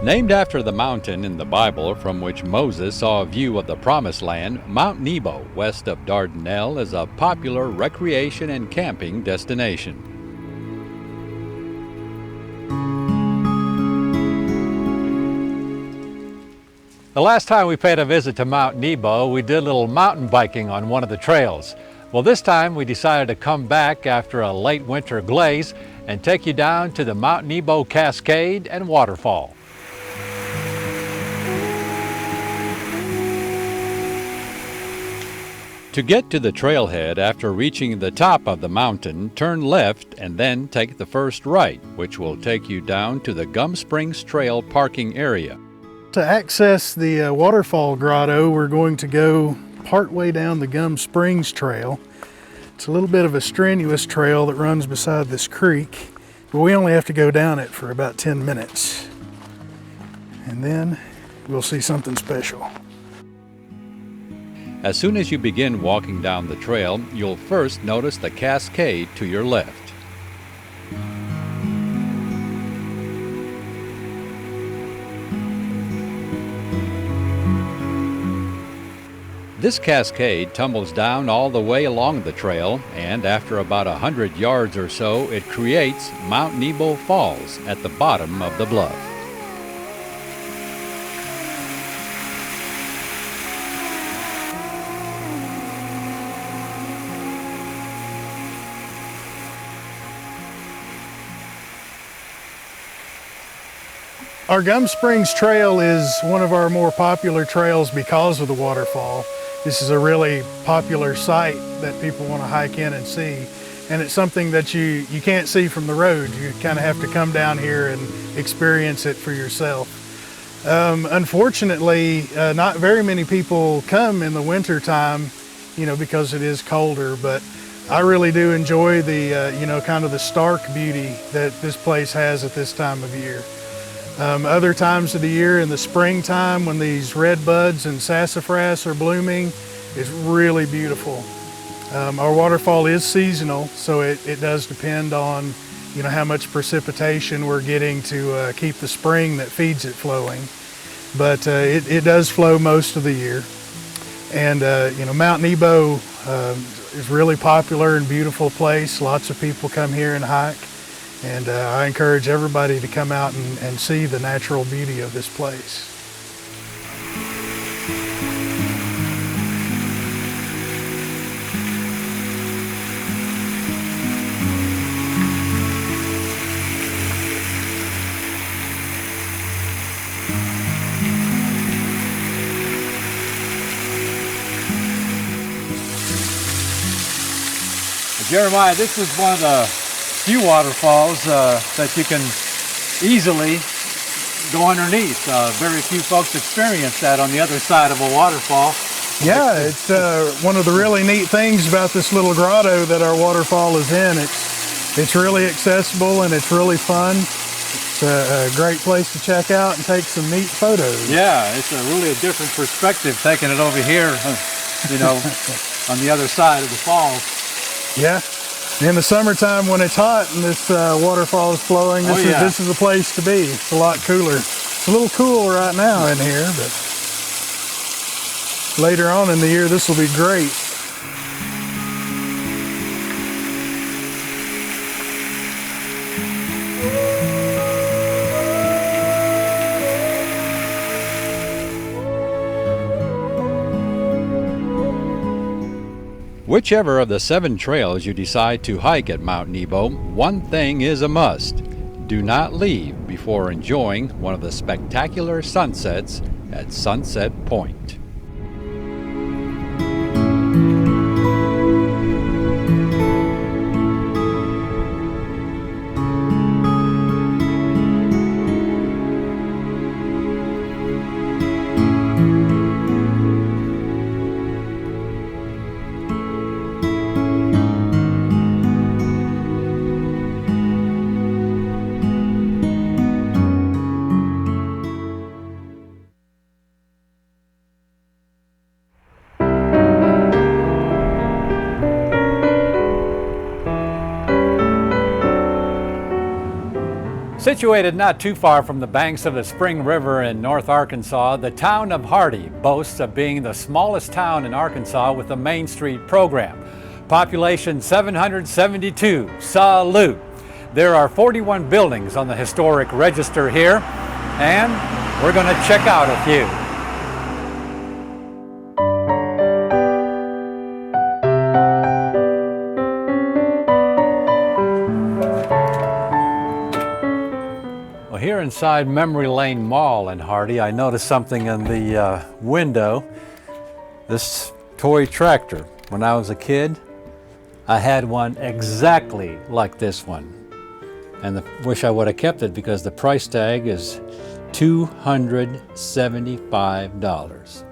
Named after the mountain in the Bible from which Moses saw a view of the Promised Land, Mount Nebo, west of Dardanelle, is a popular recreation and camping destination. The last time we paid a visit to Mount Nebo, we did a little mountain biking on one of the trails. Well, this time we decided to come back after a late winter glaze and take you down to the Mount Nebo Cascade and Waterfall. To get to the trailhead after reaching the top of the mountain, turn left and then take the first right, which will take you down to the Gum Springs Trail parking area. To access the Waterfall grotto, we're going to go partway down the Gum Springs Trail. It's a little bit of a strenuous trail that runs beside this creek, but we only have to go down it for about 10 minutes. And then we'll see something special. As soon as you begin walking down the trail, you'll first notice the cascade to your left. This cascade tumbles down all the way along the trail, and after about 100 yards or so, it creates Mount Nebo Falls at the bottom of the bluff. Our Gum Springs Trail is one of our more popular trails because of the waterfall. This is a really popular site that people want to hike in and see. And it's something that you can't see from the road. You kind of have to come down here and experience it for yourself. Unfortunately, not very many people come in the winter time, because it is colder, but I really do enjoy the, kind of the stark beauty that this place has at this time of year. Other times of the year in the springtime when these red buds and sassafras are blooming, it's really beautiful. Our waterfall is seasonal, so it does depend on how much precipitation we're getting to keep the spring that feeds it flowing. But it does flow most of the year. And Mount Nebo is really popular and beautiful place. Lots of people come here and hike. And I encourage everybody to come out and see the natural beauty of this place. Jeremiah, this is one of the few waterfalls that you can easily go underneath. Very few folks experience that on the other side of a waterfall. Yeah, it's one of the really neat things about this little grotto that our waterfall is in. It's really accessible and it's really fun. It's a great place to check out and take some neat photos. Yeah, it's really a different perspective taking it over here, on the other side of the falls. Yeah. In the summertime when it's hot and this waterfall is flowing, this is a place to be. It's a lot cooler. It's a little cool right now in here, but later on in the year this will be great. Whichever of the 7 trails you decide to hike at Mount Nebo, one thing is a must. Do not leave before enjoying one of the spectacular sunsets at Sunset Point. Situated not too far from the banks of the Spring River in North Arkansas, the town of Hardy boasts of being the smallest town in Arkansas with a Main Street program. Population 772, salute! There are 41 buildings on the historic register here, and we're going to check out a few. Here inside Memory Lane Mall in Hardy, I noticed something in the window. This toy tractor. When I was a kid, I had one exactly like this one. And wish I would have kept it because the price tag is $275.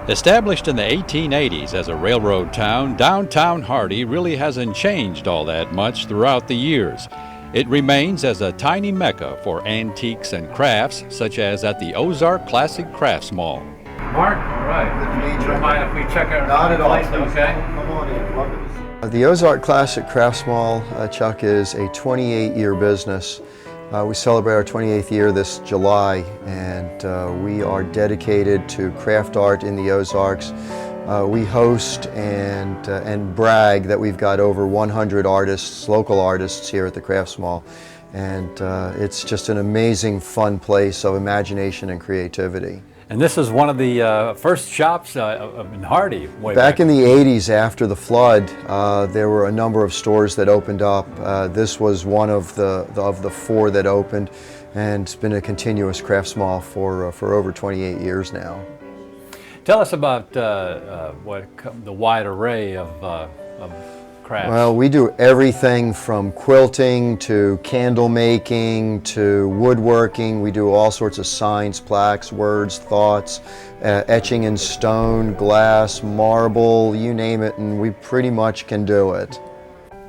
Established in the 1880s as a railroad town, downtown Hardy really hasn't changed all that much throughout the years. It remains as a tiny mecca for antiques and crafts, such as at the Ozark Classic Crafts Mall. Mark, right. Would you mind if we check out Not at all. place, okay? Come on in. The Ozark Classic Crafts Mall, Chuck, is a 28-year business. We celebrate our 28th year this July, and we are dedicated to craft art in the Ozarks. We host and brag that we've got over 100 artists, local artists here at the Crafts Mall, and it's just an amazing, fun place of imagination and creativity. And this is one of the first shops in Hardy. Back in the 80s, after the flood, there were a number of stores that opened up. This was one of the four that opened, and it's been a continuous crafts mall for over 28 years now. Tell us about the wide array of crafts. Well, we do everything from quilting to candle making to woodworking. We do all sorts of signs, plaques, words, thoughts, etching in stone, glass, marble, you name it, and we pretty much can do it.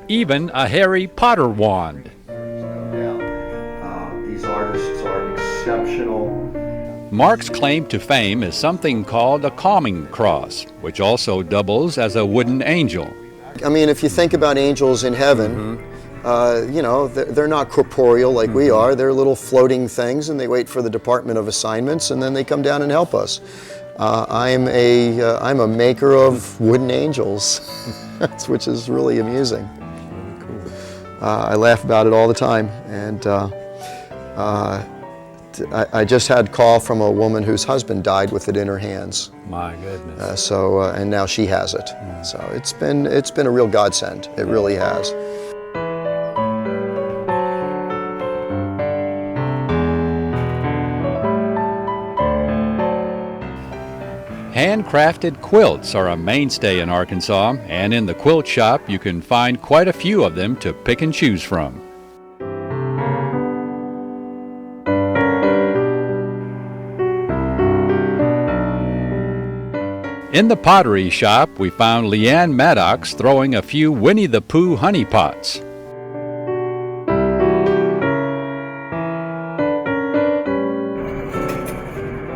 Even a Harry Potter wand. These artists are exceptional. Mark's claim to fame is something called a calming cross, which also doubles as a wooden angel. I mean, if you think about angels in heaven, you know, they're not corporeal like we are. They're little floating things, and they wait for the Department of Assignments, and then they come down and help us. I'm a maker of wooden angels, which is really amusing. I laugh about it all the time, and I just had a call from a woman whose husband died with it in her hands. My goodness. And now she has it. So it's been a real godsend. It really has. Handcrafted quilts are a mainstay in Arkansas, and in the quilt shop you can find quite a few of them to pick and choose from. In the pottery shop, we found Leanne Maddox throwing a few Winnie the Pooh honey pots.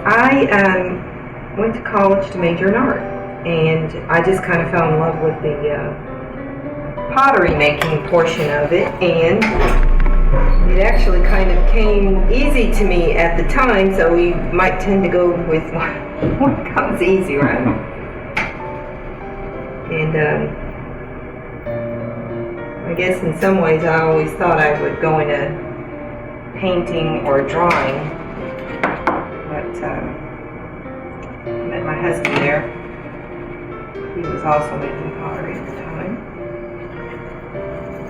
I went to college to major in art, and I just kind of fell in love with the pottery making portion of it, and it actually kind of came easy to me at the time, so we might tend to go with what comes easy, right? And I guess in some ways I always thought I would go into painting or drawing, but I met my husband there. He was also making pottery at the time.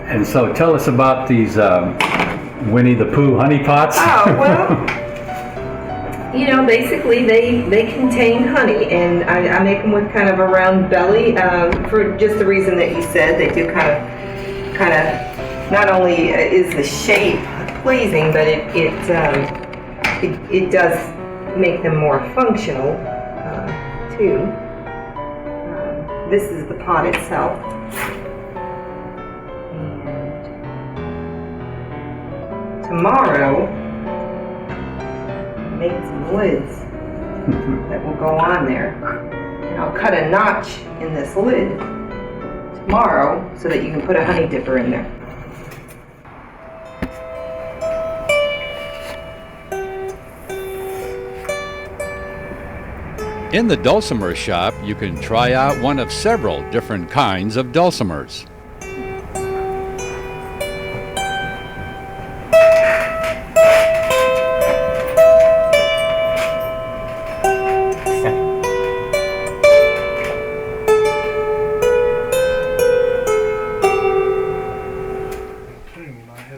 And so tell us about these Winnie the Pooh honey pots. Oh, well, you know, basically they contain honey, and I make them with kind of a round belly for just the reason that you said. They do kind of not only is the shape pleasing, but it does make them more functional too. This is the pot itself. Tomorrow, make some lids that will go on there. And I'll cut a notch in this lid tomorrow so that you can put a honey dipper in there. In the dulcimer shop, you can try out one of several different kinds of dulcimers.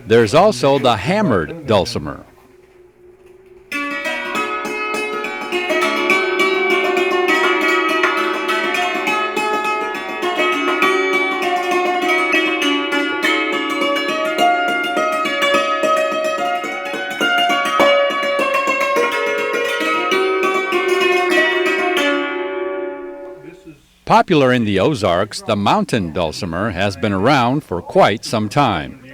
There's also the hammered dulcimer. Popular in the Ozarks, the mountain dulcimer has been around for quite some time.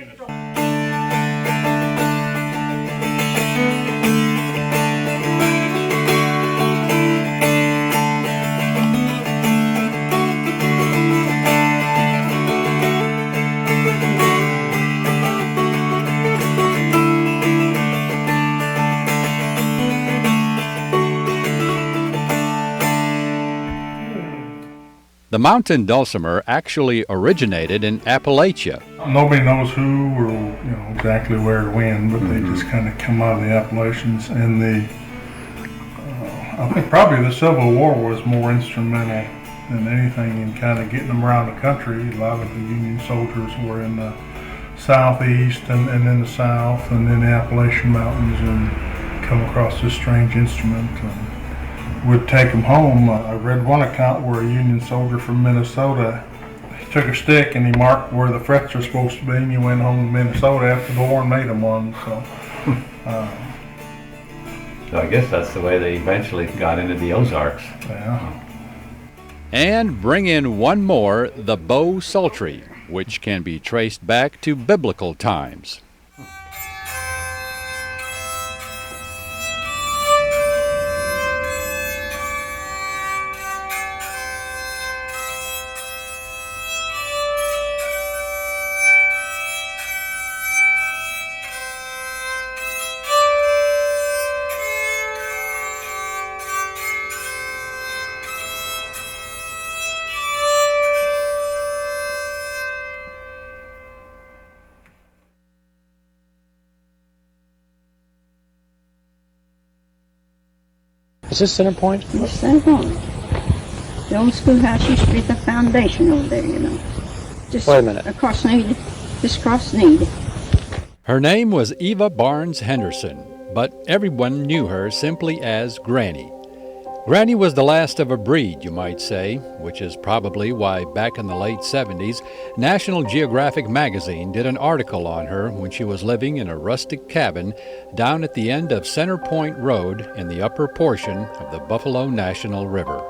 The mountain dulcimer actually originated in Appalachia. Nobody knows who or exactly where or when, but they just kind of come out of the Appalachians. And I think probably the Civil War was more instrumental than anything in kind of getting them around the country. A lot of the Union soldiers were in the southeast and in the south and in the Appalachian Mountains and come across this strange instrument. Would take them home. I read one account where a Union soldier from Minnesota, he took a stick and he marked where the frets were supposed to be, and he went home to Minnesota after the war and made him one. So I guess that's the way they eventually got into the Ozarks. Yeah. And bring in one more, the bow psaltery, which can be traced back to biblical times. Is this center point? This center point. The old schoolhouse used to be the foundation over there, Just wait a minute. Across Need, just across Need. Her name was Eva Barnes Henderson, but everyone knew her simply as Granny. Granny was the last of a breed, you might say, which is probably why back in the late 70s, National Geographic magazine did an article on her when she was living in a rustic cabin down at the end of Center Point Road in the upper portion of the Buffalo National River.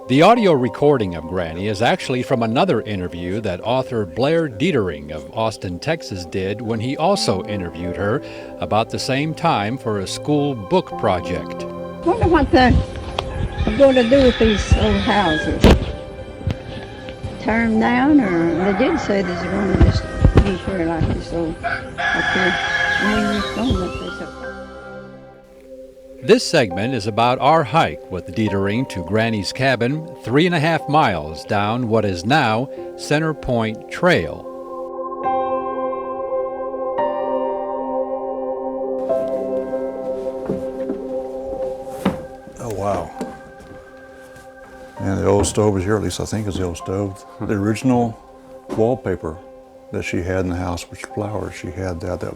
The audio recording of Granny is actually from another interview that author Blair Dietering of Austin, Texas did when he also interviewed her about the same time for a school book project. I wonder what they're going to do with these old houses. Tear them down, or they did say they're going to just use here like this old up here. This segment is about our hike with Dietering to Granny's cabin, 3.5 miles down what is now Center Point Trail. Oh, wow. And the old stove is here, at least I think it's the old stove. The original wallpaper that she had in the house, which flowers, she had that. That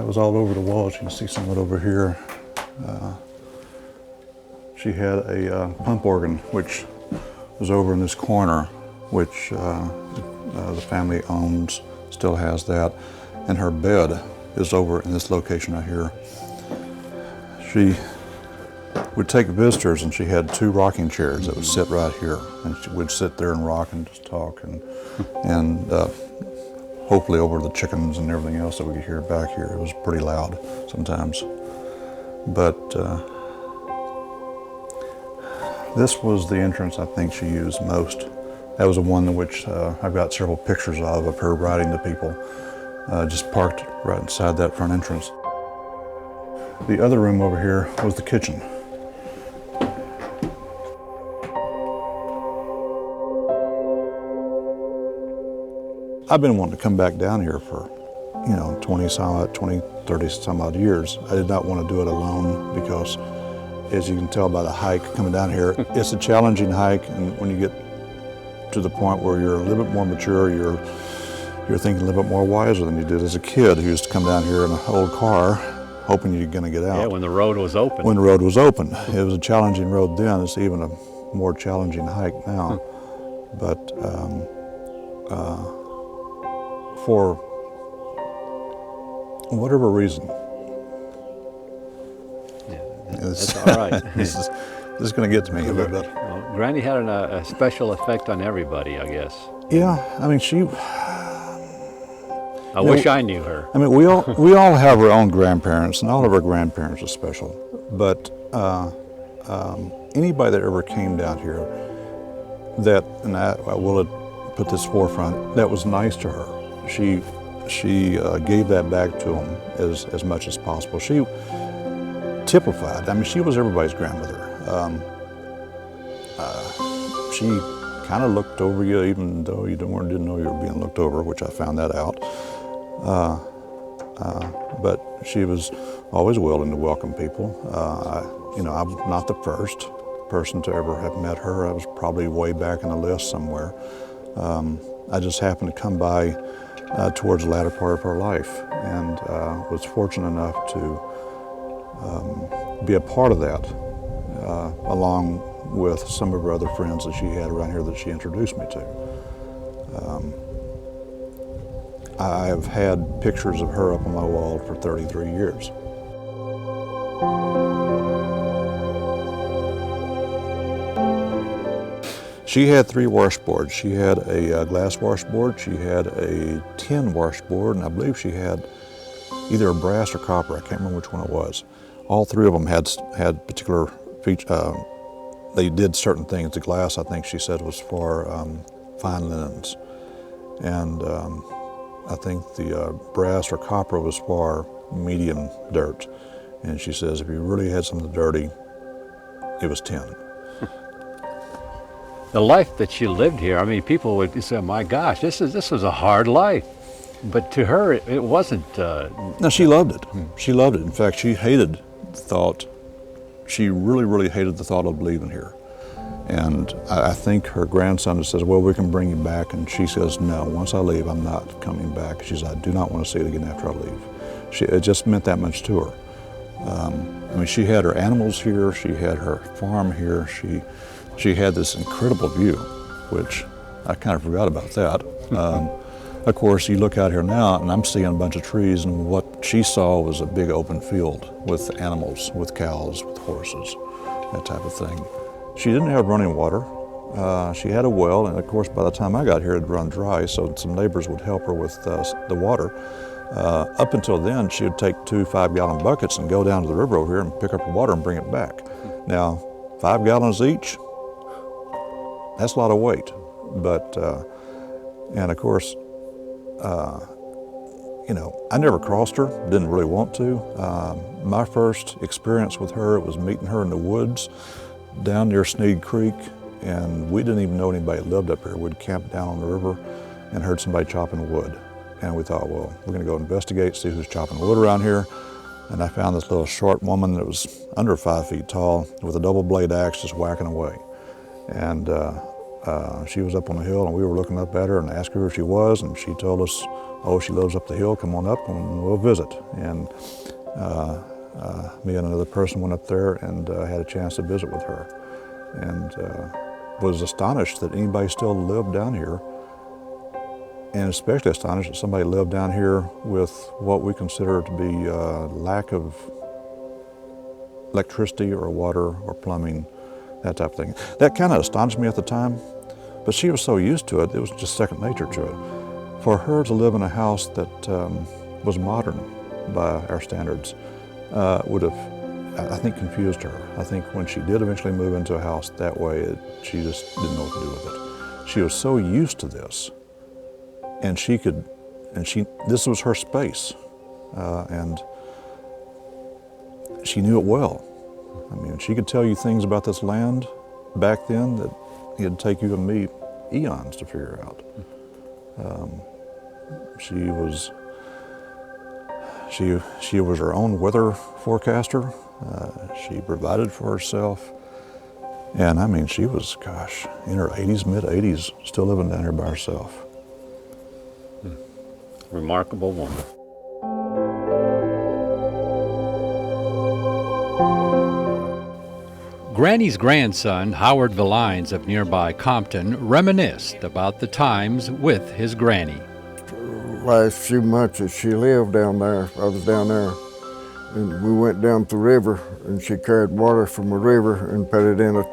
was all over the walls. You can see some of it over here. She had a pump organ, which was over in this corner, which the family owns, still has that. And her bed is over in this location right here. She would take visitors, and she had 2 rocking chairs that would sit right here. And she would sit there and rock and just talk. And hopefully over the chickens and everything else that we could hear back here. It was pretty loud sometimes. But this was the entrance I think she used most. That was the one in which I've got several pictures of her riding to people, just parked right inside that front entrance. The other room over here was the kitchen. I've been wanting to come back down here for, 20, 30 some odd years. I did not want to do it alone because, as you can tell by the hike coming down here, it's a challenging hike, and when you get to the point where you're a little bit more mature, you're thinking a little bit more wiser than you did as a kid who used to come down here in an old car hoping you're going to get out. Yeah, when the road was open. When the road was open. It was a challenging road then. It's even a more challenging hike now. But for whatever reason, that's all right. This is going to get to me a little bit. Well, Granny had a special effect on everybody, I guess. Yeah, I mean, I wish I knew her. I mean, we all have our own grandparents, and all of our grandparents are special. But anybody that ever came down here, and I will put this forefront, that was nice to her. She gave that back to them as much as possible. She typified. I mean, she was everybody's grandmother. She kind of looked over you, even though you didn't know you were being looked over, which I found that out. But she was always willing to welcome people. I'm not the first person to ever have met her. I was probably way back in the list somewhere. I just happened to come by towards the latter part of her life, and was fortunate enough to be a part of that, along with some of her other friends that she had around here that she introduced me to. I've had pictures of her up on my wall for 33 years. She had 3 washboards. She had a glass washboard, she had a tin washboard, and I believe she had either a brass or copper. I can't remember which one it was. All 3 of them had particular features. They did certain things. The glass, I think she said, was for fine linens. And I think the brass or copper was for medium dirt. And she says if you really had something dirty, it was tin. The life that she lived here, I mean, people would say, my gosh, this was a hard life. But to her, it wasn't. No, she loved it. She loved it. In fact, she hated the thought. She really, really hated the thought of leaving here. And I think her grandson says, well, we can bring you back. And she says, no, once I leave, I'm not coming back. She says, I do not want to see it again after I leave. It just meant that much to her. I mean, she had her animals here. She had her farm here. She had this incredible view, which I kind of forgot about that. Of course, you look out here now, and I'm seeing a bunch of trees, and what she saw was a big open field with animals, with cows, with horses, that type of thing. She didn't have running water. She had a well, and of course, by the time I got here, it had run dry, so some neighbors would help her with the water. Up until then, she would take 2 5-gallon buckets and go down to the river over here and pick up the water and bring it back. Now, 5 gallons each, that's a lot of weight. But, and of course, I never crossed her, didn't really want to. My first experience with her, it was meeting her in the woods down near Sneed Creek, and we didn't even know anybody lived up here. We'd camped down on the river and heard somebody chopping wood. And we thought, well, we're gonna go investigate, see who's chopping wood around here. And I found this little short woman that was under 5 feet tall with a double blade axe just whacking away. And she was up on the hill, and we were looking up at her and asked her who she was, and she told us, oh, she lives up the hill, come on up and we'll visit. And me and another person went up there and had a chance to visit with her. And was astonished that anybody still lived down here, and especially astonished that somebody lived down here with what we consider to be lack of electricity or water or plumbing, that type of thing. That kind of astonished me at the time, but she was so used to it, it was just second nature to it. For her to live in a house that was modern by our standards would have, I think, confused her. I think when she did eventually move into a house that way, she just didn't know what to do with it. She was so used to this, and this was her space, and she knew it well. I mean, she could tell you things about this land back then that it'd take you and me eons to figure out. She was her own weather forecaster. She provided for herself. And I mean, she was, gosh, in her 80s, mid-80s, still living down here by herself. Remarkable woman. Granny's grandson, Howard Villines of nearby Compton, reminisced about the times with his granny. Last few months that she lived down there, I was down there, and we went down the river, and she carried water from the river and put it in a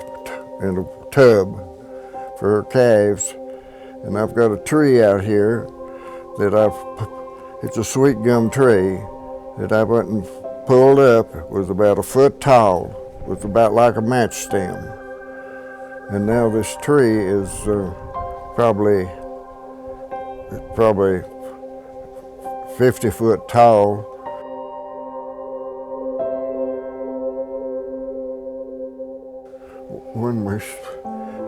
tub for her calves. And I've got a tree out here that it's a sweet gum tree that I went and pulled up. It was about 1 foot tall. It was about like a match stem. And now this tree is probably 50 foot tall. When we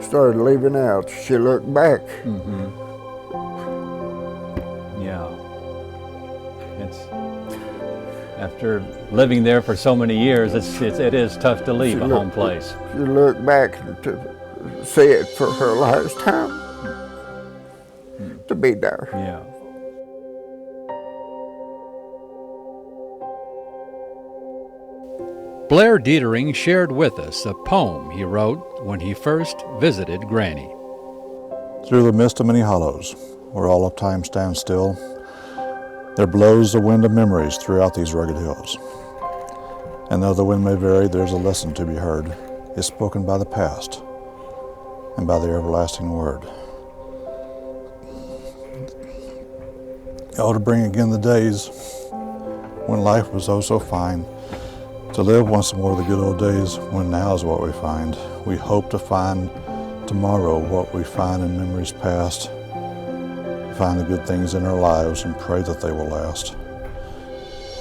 started leaving out, she looked back. Mm-hmm. Yeah. It's, after living there for so many years, it is tough to leave a home place. She looked back to see it for her last time, to be there. Yeah. Blair Dietering shared with us a poem he wrote when he first visited Granny. Through the midst of many hollows, where all of time stands still, there blows the wind of memories throughout these rugged hills. And though the wind may vary, there's a lesson to be heard. It's spoken by the past and by the everlasting word. Oh, to bring again the days when life was oh so fine, to live once more the good old days when now is what we find. We hope to find tomorrow what we find in memories past, find the good things in our lives and pray that they will last.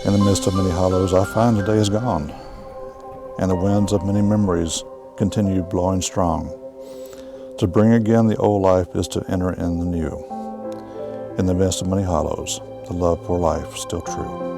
In the midst of many hollows, I find the day is gone, and the winds of many memories continue blowing strong. To bring again the old life is to enter in the new. In the midst of many hollows, the love for life still true.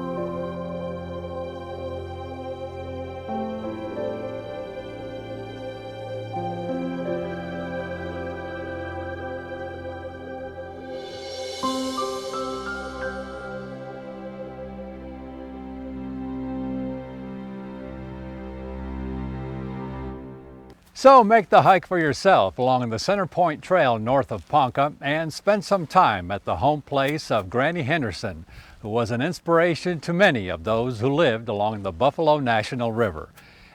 So make the hike for yourself along the Center Point Trail north of Ponca and spend some time at the home place of Granny Henderson, who was an inspiration to many of those who lived along the Buffalo National River.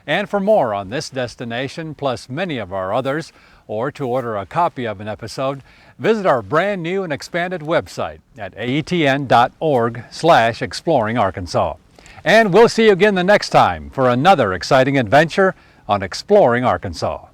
And for more on this destination, plus many of our others, or to order a copy of an episode, visit our brand new and expanded website at aetn.org/exploringarkansas. And we'll see you again the next time for another exciting adventure on Exploring Arkansas.